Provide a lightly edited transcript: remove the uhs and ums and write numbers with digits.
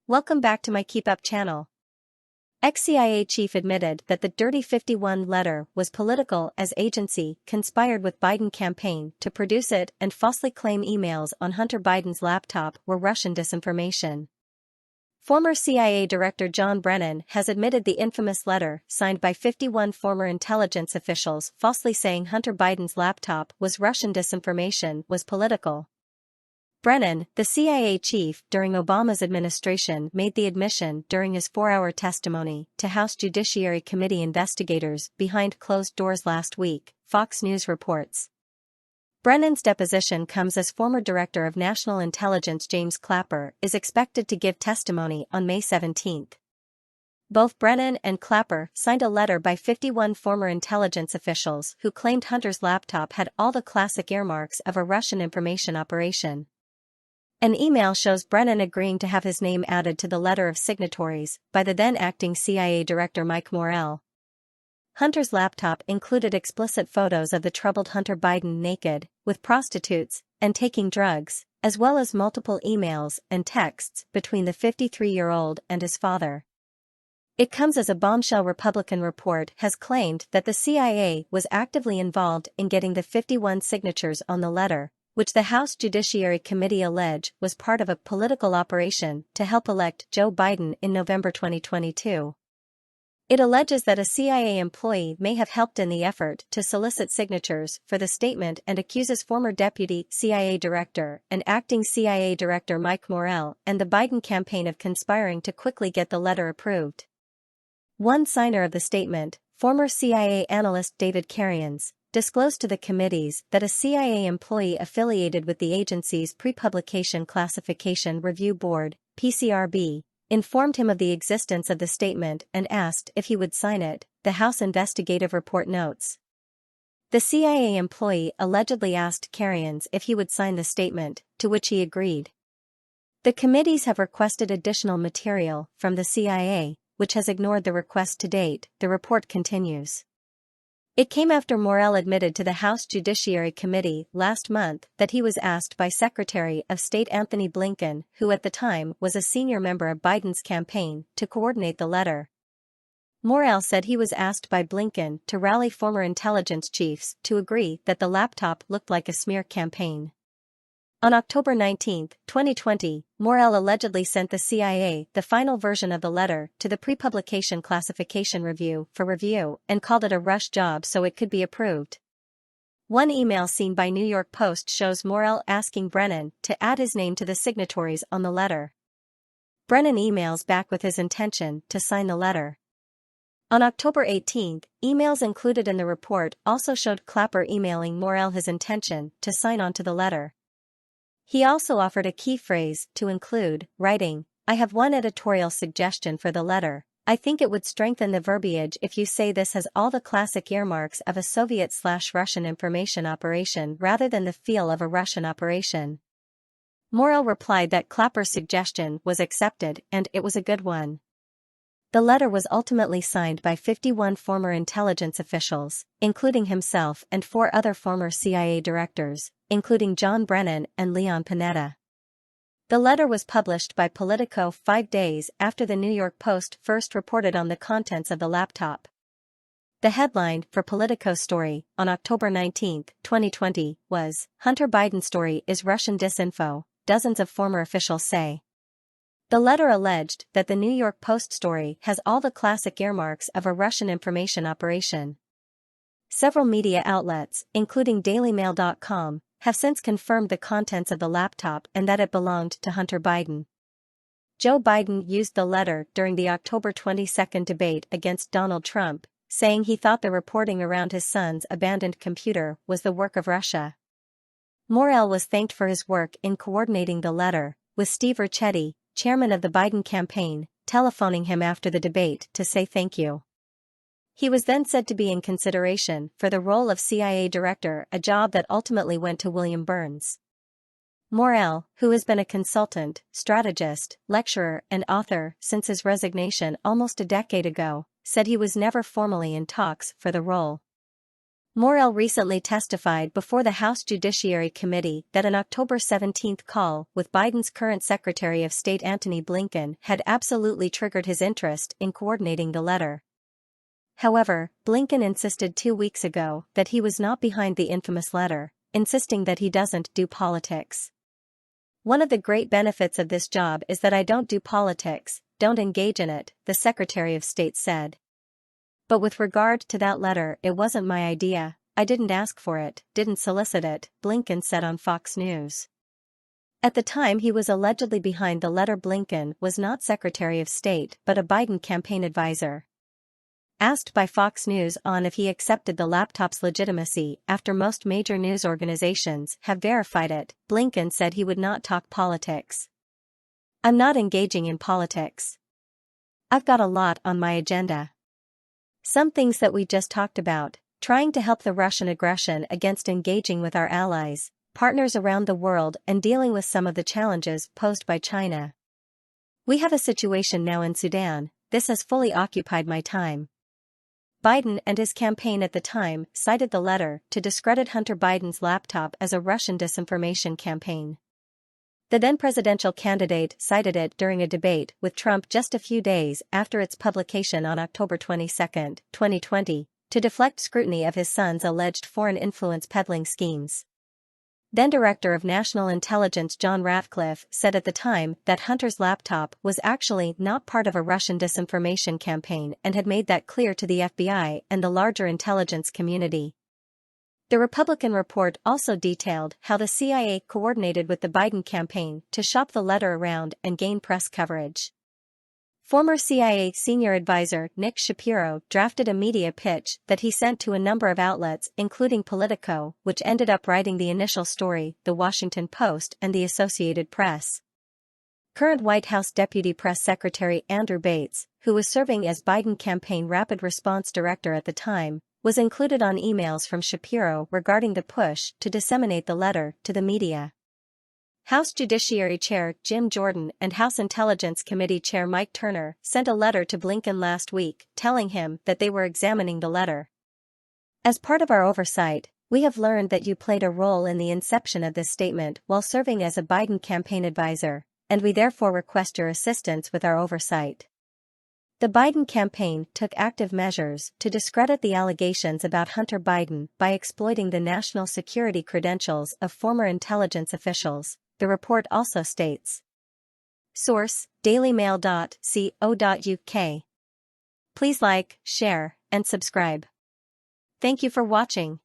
Welcome back to my Keep Up channel. Ex-CIA chief admitted that the Dirty 51 letter was political as agency conspired with Biden campaign to produce it and falsely claim emails on Hunter Biden's laptop were Russian disinformation. Former CIA Director John Brennan has admitted the infamous letter signed by 51 former intelligence officials falsely saying Hunter Biden's laptop was Russian disinformation was political. Brennan, the CIA chief during Obama's administration, made the admission during his 4-hour testimony to House Judiciary Committee investigators behind closed doors last week, Fox News reports. Brennan's deposition comes as former Director of National Intelligence James Clapper is expected to give testimony on May 17. Both Brennan and Clapper signed a letter by 51 former intelligence officials who claimed Hunter's laptop had all the classic earmarks of a Russian information operation. An email shows Brennan agreeing to have his name added to the letter of signatories by the then-acting CIA Director Mike Morell. Hunter's laptop included explicit photos of the troubled Hunter Biden naked, with prostitutes, and taking drugs, as well as multiple emails and texts between the 53-year-old and his father. It comes as a bombshell Republican report has claimed that the CIA was actively involved in getting the 51 signatures on the letter, which the House Judiciary Committee allege was part of a political operation to help elect Joe Biden in November 2022. It alleges that a CIA employee may have helped in the effort to solicit signatures for the statement and accuses former Deputy CIA Director and Acting CIA Director Mike Morell and the Biden campaign of conspiring to quickly get the letter approved. One signer of the statement, former CIA analyst David Carians, disclosed to the committees that a CIA employee affiliated with the agency's Pre-Publication Classification Review Board, PCRB, informed him of the existence of the statement and asked if he would sign it, the House Investigative Report notes. The CIA employee allegedly asked Carians if he would sign the statement, to which he agreed. The committees have requested additional material from the CIA, which has ignored the request to date, the report continues. It came after Morell admitted to the House Judiciary Committee last month that he was asked by Secretary of State Anthony Blinken, who at the time was a senior member of Biden's campaign, to coordinate the letter. Morell said he was asked by Blinken to rally former intelligence chiefs to agree that the laptop looked like a smear campaign. On October 19, 2020, Morell allegedly sent the CIA the final version of the letter to the Pre-Publication Classification Review for review and called it a rush job so it could be approved. One email seen by New York Post shows Morell asking Brennan to add his name to the signatories on the letter. Brennan emails back with his intention to sign the letter. On October 18, emails included in the report also showed Clapper emailing Morell his intention to sign onto the letter. He also offered a key phrase to include, writing, "I have one editorial suggestion for the letter. I think it would strengthen the verbiage if you say this has all the classic earmarks of a Soviet/Russian information operation rather than the feel of a Russian operation." Morell replied that Clapper's suggestion was accepted and it was a good one. The letter was ultimately signed by 51 former intelligence officials, including himself and 4 other former CIA directors, including John Brennan and Leon Panetta. The letter was published by Politico 5 days after the New York Post first reported on the contents of the laptop. The headline for Politico's story, on October 19, 2020, was, "Hunter Biden story is Russian disinfo, dozens of former officials say." The letter alleged that the New York Post story has all the classic earmarks of a Russian information operation. Several media outlets, including DailyMail.com, have since confirmed the contents of the laptop and that it belonged to Hunter Biden. Joe Biden used the letter during the October 22 debate against Donald Trump, saying he thought the reporting around his son's abandoned computer was the work of Russia. Morell was thanked for his work in coordinating the letter, with Steve Ricchetti, chairman of the Biden campaign, telephoning him after the debate to say thank you. He was then said to be in consideration for the role of CIA director, a job that ultimately went to William Burns. Morell, who has been a consultant, strategist, lecturer, and author since his resignation almost a decade ago, said he was never formally in talks for the role. Morell recently testified before the House Judiciary Committee that an October 17 call with Biden's current Secretary of State Antony Blinken had absolutely triggered his interest in coordinating the letter. However, Blinken insisted 2 weeks ago that he was not behind the infamous letter, insisting that he doesn't do politics. "One of the great benefits of this job is that I don't do politics, don't engage in it," the Secretary of State said. "But with regard to that letter, it wasn't my idea, I didn't ask for it, didn't solicit it," Blinken said on Fox News. At the time he was allegedly behind the letter, Blinken was not Secretary of State but a Biden campaign advisor. Asked by Fox News on if he accepted the laptop's legitimacy after most major news organizations have verified it, Blinken said he would not talk politics. "I'm not engaging in politics. I've got a lot on my agenda. Some things that we just talked about, trying to help the Russian aggression against engaging with our allies, partners around the world and dealing with some of the challenges posed by China. We have a situation now in Sudan, this has fully occupied my time." Biden and his campaign at the time cited the letter to discredit Hunter Biden's laptop as a Russian disinformation campaign. The then presidential candidate cited it during a debate with Trump just a few days after its publication on October 22, 2020, to deflect scrutiny of his son's alleged foreign influence peddling schemes. Then Director of National Intelligence John Ratcliffe said at the time that Hunter's laptop was actually not part of a Russian disinformation campaign and had made that clear to the FBI and the larger intelligence community. The Republican report also detailed how the CIA coordinated with the Biden campaign to shop the letter around and gain press coverage. Former CIA senior advisor Nick Shapiro drafted a media pitch that he sent to a number of outlets including Politico, which ended up writing the initial story, The Washington Post and the Associated Press. Current White House Deputy Press Secretary Andrew Bates, who was serving as Biden campaign rapid response director at the time, was included on emails from Shapiro regarding the push to disseminate the letter to the media. House Judiciary Chair Jim Jordan and House Intelligence Committee Chair Mike Turner sent a letter to Blinken last week telling him that they were examining the letter. "As part of our oversight, we have learned that you played a role in the inception of this statement while serving as a Biden campaign advisor, and we therefore request your assistance with our oversight." The Biden campaign took active measures to discredit the allegations about Hunter Biden by exploiting the national security credentials of former intelligence officials, the report also states. Source: dailymail.co.uk. Please like, share, and subscribe. Thank you for watching.